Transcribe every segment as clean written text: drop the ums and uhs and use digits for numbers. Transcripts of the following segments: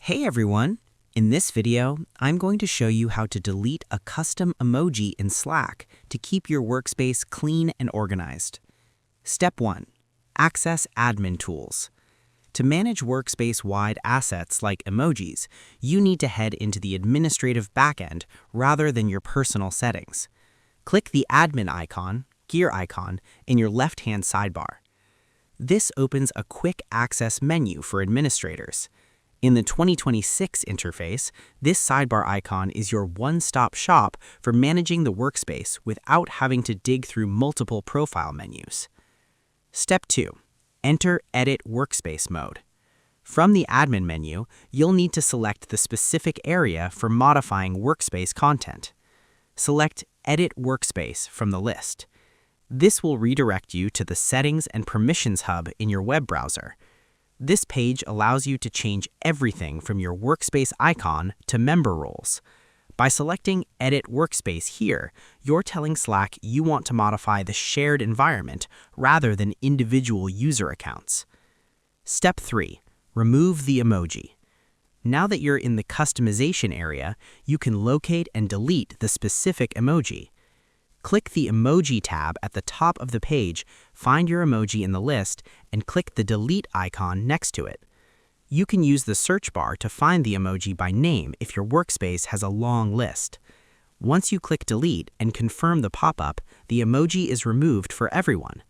Hey everyone! In this video, I'm going to show you how to delete a custom emoji in Slack to keep your workspace clean and organized. Step 1. Access admin tools. To manage workspace-wide assets like emojis, you need to head into the administrative backend rather than your personal settings. Click the admin icon, gear icon, in your left-hand sidebar. This opens a quick access menu for administrators. In the 2026 interface, this sidebar icon is your one-stop shop for managing the workspace without having to dig through multiple profile menus. Step 2. Enter Edit Workspace mode. From the admin menu, you'll need to select the specific area for modifying workspace content. Select Edit Workspace from the list. This will redirect you to the Settings and Permissions hub in your web browser. This page allows you to change everything from your workspace icon to member roles. By selecting Edit Workspace here, you're telling Slack you want to modify the shared environment rather than individual user accounts. Step 3. Remove the emoji. Now that you're in the customization area, you can locate and delete the specific emoji. Click the Emoji tab at the top of the page, find your emoji in the list, and click the Delete icon next to it. You can use the search bar to find the emoji by name if your workspace has a long list. Once you click Delete and confirm the pop-up, the emoji is removed for everyone.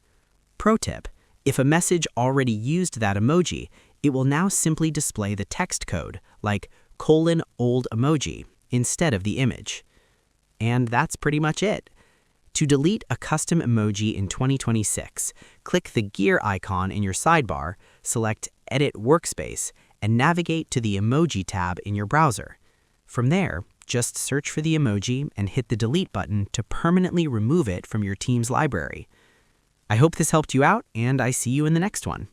Pro tip: if a message already used that emoji, it will now simply display the text code, like :old emoji, instead of the image. And that's pretty much it. To delete a custom emoji in 2026, click the gear icon in your sidebar, select Edit Workspace, and navigate to the Emoji tab in your browser. From there, just search for the emoji and hit the Delete button to permanently remove it from your team's library. I hope this helped you out, and I see you in the next one.